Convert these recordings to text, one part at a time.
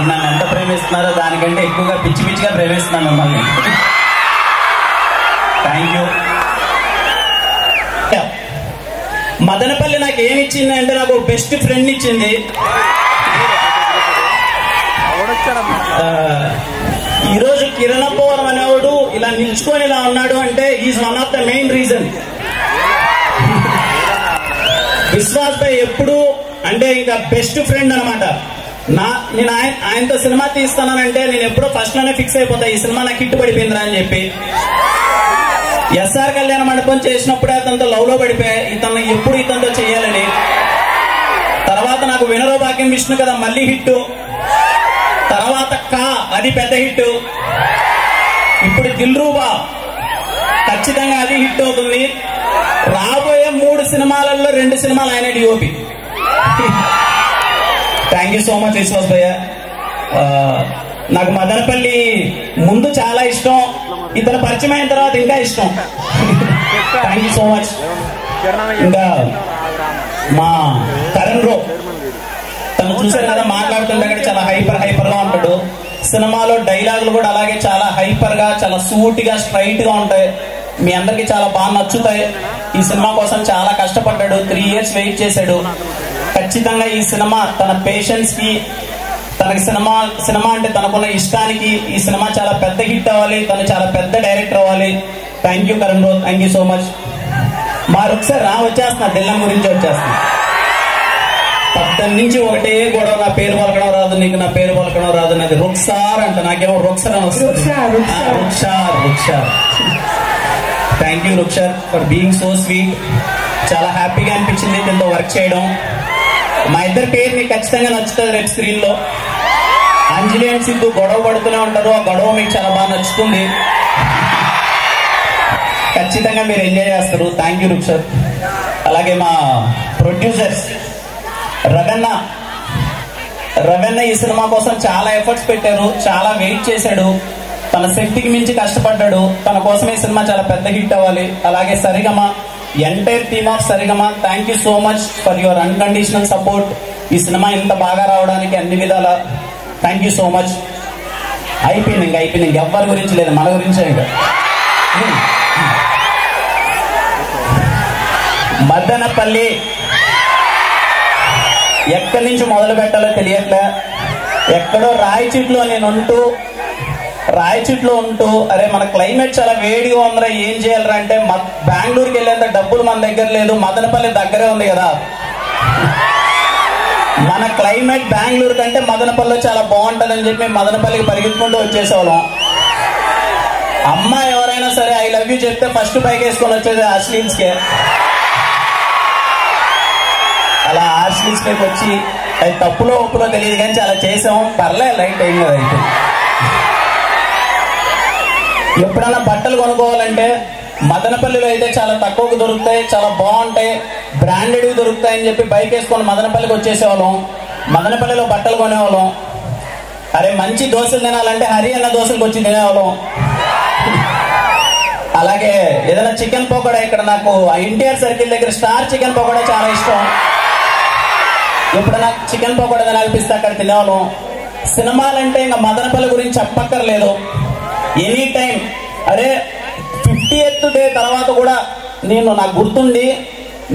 నన్ను ఎంత ప్రేమిస్తున్నారో దానికంటే ఎక్కువగా పిచ్చి పిచ్చిగా ప్రేమిస్తున్నాను మిమ్మల్ని. Thank you. మదనపల్లి నాకు ఏమి ఇచ్చింది అంటే నాకు బెస్ట్ ఫ్రెండ్ ఇచ్చింది. ఈరోజు కిరణ్ అబ్బవరం అనేవాడు ఇలా నిల్చుకొని ఇలా ఉన్నాడు అంటే is one of the main reason. Vishwas bhai ఎప్పుడు అంటే ఇంకా బెస్ట్ ఫ్రెండ్ అనమాట. నేను ఆయనతో సినిమా తీస్తానంటే నేను ఎప్పుడో ఫస్ట్ లోనే ఫిక్స్ అయిపోతా, ఈ సినిమా నాకు హిట్ పడిపోయిందిరా అని చెప్పి. ఎస్ఆర్ కళ్యాణ మండపం చేసినప్పుడే అతనితో లవ్ లో పడిపోయా, ఇతను ఎప్పుడు ఇతనితో చేయాలని. తర్వాత నాకు వినరో భాగ్యం విష్ణు కదా మళ్ళీ హిట్, తర్వాత కా అది పెద్ద హిట్, ఇప్పుడు దిల్రూబా ఖచ్చితంగా అది హిట్ అవుతుంది. రాబోయే 3 సినిమాలలో 2 సినిమాలు ఆయన DOP. Thank you so much Vishwas భయ్య. నాకు మదనపల్లి ముందు చాలా ఇష్టం, ఇతను పరిచయం అయిన తర్వాత ఇంకా ఇష్టం. Thank you so much. ఇంకా మా కరణ్ రో తను చూసారు కదా, మాట్లాడుతుంటే చాలా హైపర్ గా ఉంటాడు. సినిమాలో డైలాగులు కూడా అలాగే చాలా హైపర్ గా, చాలా సూటిగా, స్ట్రైట్ గా ఉంటాయి. మీ అందరికి చాలా బాగా నచ్చుతాయి. ఈ సినిమా కోసం చాలా కష్టపడ్డాడు, 3 years వెయిట్ చేశాడు. ఖచ్చితంగా ఈ సినిమా తన పేషెన్స్ కి, తనకి సినిమా అంటే తనకున్న ఇష్టానికి ఈ సినిమా చాలా పెద్ద హిట్ అవ్వాలి, తను చాలా పెద్ద డైరెక్టర్ అవ్వాలి. థ్యాంక్ యూ కరణ్ రో, థ్యాంక్ యూ సో మచ్. ఒకసారి వచ్చేస్తున్నా, దిల్లం గురించి వచ్చేస్తున్నా. 10 నుంచి ఒకటే గొడవ, నా పేరు పలకడం రాదు, నీకు నా పేరు పలకడం రాదు, నాది రుక్సార్ అంట, నాకేమో రుక్సర్ అని వస్తుంది. Rukshar. Thank you Rukshar for being so sweet. చాలా హ్యాపీగా అనిపించింది దీంతో వర్క్ చేయడం. మా ఇద్దరి పేరు మీకు ఖచ్చితంగా నచ్చుతుంది. రేపు స్క్రీన్ లో అంజలి అండ్ సిద్ధు గొడవ పడుతూనే ఉంటారు, ఆ గొడవ మీకు చాలా బాగా నచ్చుతుంది. ఖచ్చితంగా మీరు ఎంజాయ్ చేస్తారు. Thank you Rukshar. అలాగే మా ప్రొడ్యూసర్స్ రవెన్న ఈ సినిమా కోసం చాలా ఎఫర్ట్స్ పెట్టారు, చాలా వెయిట్ చేశాడు, తన శక్తికి మించి కష్టపడ్డాడు. తన కోసం ఈ సినిమా చాలా పెద్ద హిట్ అవ్వాలి. అలాగే Saregama, entire team of Saregama, thank you so much for your unconditional support. ఈ సినిమా ఇంత బాగా రావడానికి అన్ని విధాల థ్యాంక్ యూ సో మచ్. అయిపోయింది ఇంకా ఎవ్వరి గురించి లేదు, మన గురించే. ఇంకా మదనపల్లి ఎక్కడి నుంచి మొదలు పెట్టాలో తెలియట్లే. ఎక్కడో రాయచీట్లో ఉంటూ అరే మన క్లైమేట్ చాలా వేడిగా ఉందిరా, ఏం చేయాలరా అంటే బెంగళూరుకి వెళ్ళేంత డబ్బులు మన దగ్గర లేదు, మదనపల్లి దగ్గరే ఉంది కదా. మన క్లైమేట్ బెంగళూరు కంటే మదనపల్లిలో చాలా బాగుంటుందని చెప్పి మదనపల్లికి పరిగెత్తుకుంటూ వచ్చేసేవాళ్ళం. అమ్మాయి ఎవరైనా సరే ఐ లవ్ యూ చెప్తే ఫస్ట్ పైకి వేసుకొని వచ్చేది ఆర్స్లీన్స్కే. అలా ఆర్స్లీన్స్ పైకి వచ్చి అది తప్పులో ఒప్పులో తెలియదు కానీ చాలా చేసాం. పర్లేదు, లైట్ అయింది కదా. అయితే ఎప్పుడైనా బట్టలు కొనుక్కోవాలంటే మదనపల్లిలో అయితే చాలా తక్కువకు దొరుకుతాయి, చాలా బాగుంటాయి, బ్రాండెడ్వి దొరుకుతాయని చెప్పి బైక్ వేసుకొని మదనపల్లికి వచ్చేసేవాళ్ళం. మదనపల్లిలో బట్టలు కొనేవాళ్ళం. అరే మంచి దోశలు తినాలంటే హరి అన్న దోశలకు వచ్చి తినేవాళ్ళం. అలాగే ఏదైనా చికెన్ పకోడా, ఇక్కడ నాకు ఎన్టీఆర్ సర్కిల్ దగ్గర స్టార్ చికెన్ పకోడా చాలా ఇష్టం. ఎప్పుడైనా చికెన్ పకోడా తినాలనిపిస్తే అక్కడ తినేవాళ్ళం. సినిమాలంటే ఇంకా మదనపల్లి గురించి చెప్పక్కర్లేదు. ఎనీ టైం అరే 50th డే తర్వాత కూడా నాకు గుర్తుండి,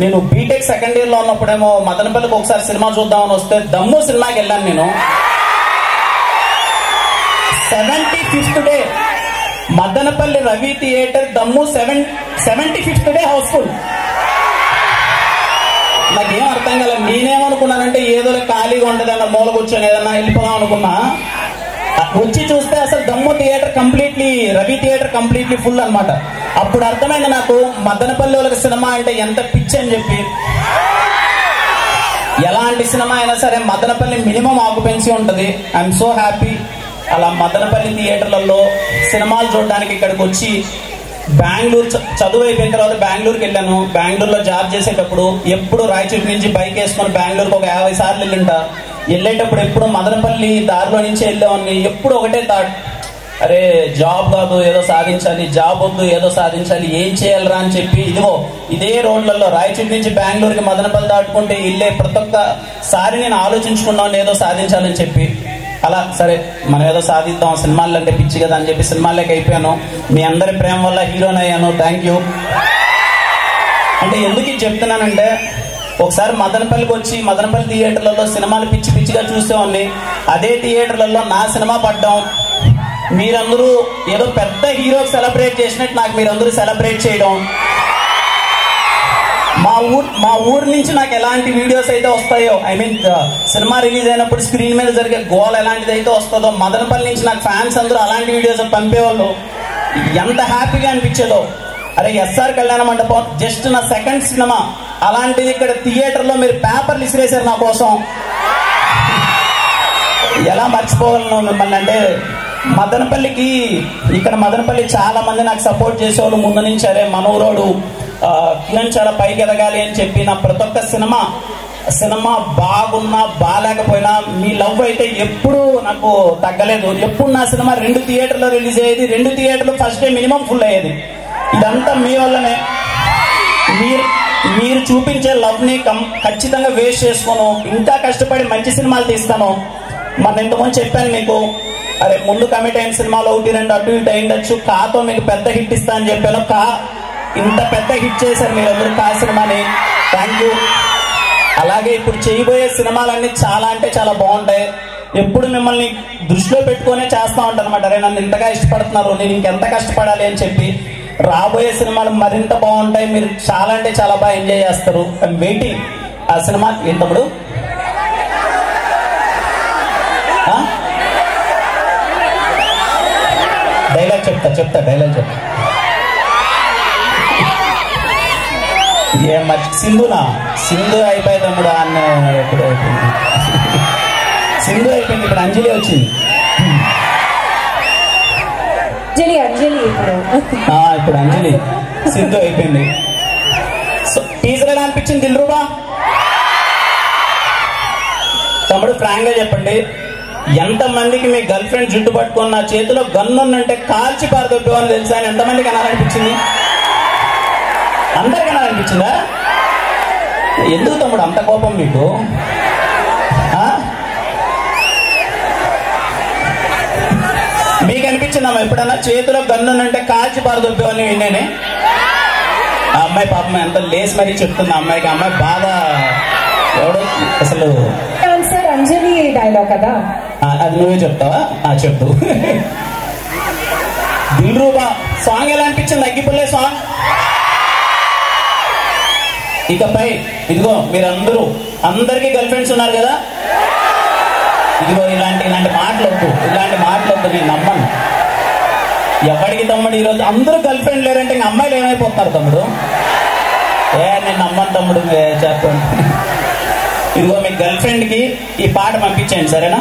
నేను బీటెక్ సెకండ్ ఇయర్ లో ఉన్నప్పుడేమో మదనపల్లికి ఒకసారి సినిమా చూద్దామని వస్తే దమ్ము సినిమాకి వెళ్ళాను నేను. 75th day Madanapalle Ravi theatre దమ్ము 75th డే హౌస్ఫుల్. నాకేం అర్థం కాలేదు. నేనేమనుకున్నానంటే ఏదో ఖాళీగా ఉంటుంది అన్న మూల కూర్చొని ఏదన్నా వెళ్ళిపోదాం అనుకున్నా. వచ్చి చూస్తే అసలు దమ్ము theatre completely, Ravi theatre completely full అనమాట. అప్పుడు అర్థమైంది నాకు మదనపల్లి వాళ్ళకి సినిమా అంటే ఎంత పిచ్చి అని చెప్పి. ఎలాంటి సినిమా అయినా సరే మదనపల్లి మినిమం ఆక్యుపెన్సీ ఉంటుంది. I'm so happy. అలా మదనపల్లి థియేటర్లలో సినిమాలు చూడడానికి ఇక్కడికి వచ్చి బెంగళూరు చదువు అయిపోయిన తర్వాత బెంగళూరుకి వెళ్ళాను. బెంగళూరులో జాబ్ చేసేటప్పుడు ఎప్పుడు రాయచూటి నుంచి బైక్ వేసుకొని బెంగళూరుకి ఒక 50 సార్లు వెళ్ళింటా. వెళ్ళేటప్పుడు ఎప్పుడు మదనపల్లి దారిలో నుంచి వెళ్ళేవాడిని. ఎప్పుడు ఒకటే థాట్, అరే జాబ్ కాదు ఏదో సాధించాలి, జాబ్ వద్దు ఏదో సాధించాలి, ఏం చేయాలరా అని చెప్పి ఇదే రోడ్లలో రాయచూటి నుంచి బెంగళూరుకి మదనపల్లి దాటుకుంటే వెళ్ళే ప్రతి ఒక్కసారి నేను ఆలోచించుకున్నాను ఏదో సాధించాలని చెప్పి. అలా సరే మనం ఏదో సాధిద్దాం, సినిమాలు అంటే పిచ్చి కదా అని చెప్పి సినిమాల్లోకి అయిపోయాను. మీ అందరి ప్రేమ వల్ల హీరోని అయ్యాను. Thank you. అంటే ఎందుకు ఇది చెప్తున్నానంటే, ఒకసారి మదనపల్లికి వచ్చి మదనపల్లి థియేటర్లలో సినిమాలు పిచ్చి పిచ్చిగా చూసేవాడిని. అదే థియేటర్లలో నా సినిమా పడ్డాం. మీరందరూ ఏదో పెద్ద హీరోకి సెలబ్రేట్ చేసినట్టు నాకు మీరందరూ సెలబ్రేట్ చేయడం, మా ఊరు నుంచి నాకు ఎలాంటి వీడియోస్ అయితే వస్తాయో, ఐ మీన్ సినిమా రిలీజ్ అయినప్పుడు స్క్రీన్ మీద జరిగే గోల్ ఎలాంటిది అయితే వస్తుందో, మదనపల్లి నుంచి నాకు ఫ్యాన్స్ అందరూ అలాంటి వీడియోస్ పంపేవాళ్ళు. ఎంత హ్యాపీగా అనిపించేదో. అరే ఎస్ఆర్ కళ్యాణ మండపం జస్ట్ నా సెకండ్ సినిమా, అలాంటిది ఇక్కడ థియేటర్లో మీరు పేపర్లు ఇసిరేశారు నా కోసం. ఎలా మర్చిపోగలను మిమ్మల్ని. అంటే మదనపల్లికి, ఇక్కడ మదనపల్లి చాలా మంది నాకు సపోర్ట్ చేసేవాళ్ళు ముందు నుంచి. అరే మనూరోడు కిరణ్ చాలా పైకి ఎదగాలి అని చెప్పి నా ప్రతి ఒక్క సినిమా బాగున్నా బాగాలేకపోయినా మీ లవ్ అయితే ఎప్పుడు నాకు తగ్గలేదు. ఎప్పుడు నా సినిమా 2 థియేటర్లో రిలీజ్ అయ్యేది, 2 థియేటర్లు ఫస్ట్ డే మినిమం ఫుల్ అయ్యేది. ఇదంతా మీ వల్లనే. మీరు చూపించే లవ్ని ఖచ్చితంగా వేస్ట్ చేసుకోను. ఇంకా కష్టపడి మంచి సినిమాలు తీస్తాను. మన ఇంతకుముందు చెప్పాను మీకు, అరే ముందు కమిట్ అయిన సినిమాలు 1, 2 అటు ఇటు అయిండొచ్చు, కాతో మీకు పెద్ద హిట్ ఇస్తా అని చెప్పాను. ఇంత పెద్ద హిట్ చేశారు మీరందరూ కా సినిమాని. Thank you. అలాగే ఇప్పుడు చేయబోయే సినిమాలన్నీ చాలా అంటే చాలా బాగుంటాయి. ఎప్పుడు మిమ్మల్ని దృష్టిలో పెట్టుకునే చేస్తూ ఉంటాను అనమాట. అరే నన్ను ఇంతగా ఇష్టపడుతున్నారు, నేను ఇంకెంత కష్టపడాలి అని చెప్పి. రాబోయే సినిమాలు మరింత బాగుంటాయి. మీరు చాలా అంటే చాలా బాగా ఎంజాయ్ చేస్తారు. I'm waiting. ఆ సినిమా ఏంటప్పుడు డైలాగ్ చెప్తా డైలాగ్ చెప్తా. ఏం సింధు అయిపోయి తమ్ముడు అన్న ఎప్పుడు అయిపోయింది. సింధు అయిపోయింది, ఇప్పుడు అంజలి వచ్చింది. ఇప్పుడు అంజలి, సింధు అయిపోయింది. టీజర్ ఎలా అనిపించింది దిల్రూబా? తమ్ముడు ఫ్రాంక్ గా చెప్పండి, ఎంతమందికి మీ గర్ల్ ఫ్రెండ్ జుట్టు పట్టుకుని నా చేతిలో గన్నున్నంటే కాల్చి పారదొప్పేవని తెలుసా అని ఎంతమందికి అనాలనిపించింది? అందరికీ అనాలనిపించిందా? ఎందుకు తమ్ముడు అంత కోపం మీకు? మీకు అనిపించిందమ్మా ఎప్పుడన్నా చేతిలో గన్నున్నంటే కాల్చి పారదొప్పేవని విన్నానే? ఆ అమ్మాయి పాపం ఎంత లేసి మరీ చెప్తుంది. అమ్మాయికి అమ్మాయి బాధ ఎవడో అసలు అంజలి డైలాగ్ కదా, అది నువ్వే చెప్తావా? చెప్పు. దిల్రూబా సాంగ్ ఎలా అనిపించింది? అగ్గిపుల్లే సాంగ్. ఇకపై ఇదిగో మీరందరూ, అందరికీ గర్ల్ ఫ్రెండ్స్ ఉన్నారు కదా, ఇదిగో ఇలాంటి మాటలొద్దు, నేను నమ్మను. ఎవరికి తమ్ముడు ఈరోజు అందరూ గర్ల్ ఫ్రెండ్ లేరంటే ఇంక అమ్మాయిలు ఏమైపోతున్నారు తమ్ముడు? నేను నమ్మను తమ్ముడు, చెప్పండి. ఇదిగో మీ గర్ల్ ఫ్రెండ్కి ఈ పాట పంపించండి, సరేనా?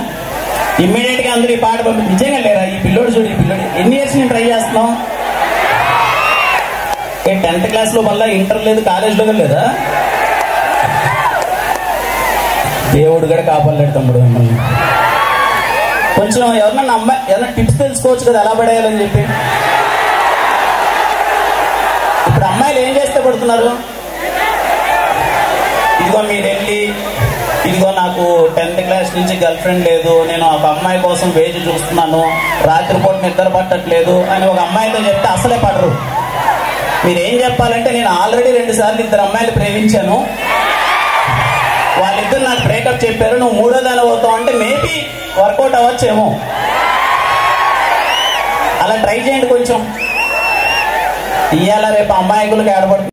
ఇమ్మీడియట్ గా అందరూ ఈ పాట నిజంగా లేరా? ఈ పిల్లోడు చూడు, ఈ పిల్లోడు ఎన్ని ఇయర్స్ నేను ట్రై చేస్తున్నాం. 10th క్లాస్ లో మళ్ళీ ఇంటర్ లేదు, కాలేజ్లో లేదా? దేవుడు కూడా కాపాడలేడు తమ్ముడు మిమ్మల్ని. కొంచెం ఎవరన్నా అమ్మాయి ఏదైనా టిప్స్ తెలుసుకోవచ్చు కదా ఎలా పడేయాలని చెప్పి. ఇప్పుడు అమ్మాయిలు ఏం చేస్తే పడుతున్నారు? ఇదిగో మీరు వెళ్ళి, ఇదిగో నాకు 10th క్లాస్ నుంచి గర్ల్ ఫ్రెండ్ లేదు, నేను ఒక అమ్మాయి కోసం వేచి చూస్తున్నాను, రాత్రిపూట నిద్ర పట్టట్లేదు అని ఒక అమ్మాయితో చెప్తే అసలే పడరు. మీరేం చెప్పాలంటే, నేను ఆల్రెడీ 2 సార్లు 2 అమ్మాయిలు ప్రేమించాను, వాళ్ళిద్దరు నాకు బ్రేకప్ చెప్పారు, నువ్వు 3వ దాని అవుతావు అంటే మేబీ వర్కౌట్ అవ్వచ్చేమో. అలా ట్రై చేయండి కొంచెం. ఇవాళ రేపు అమ్మాయికులకు ఏడబడుతుంది.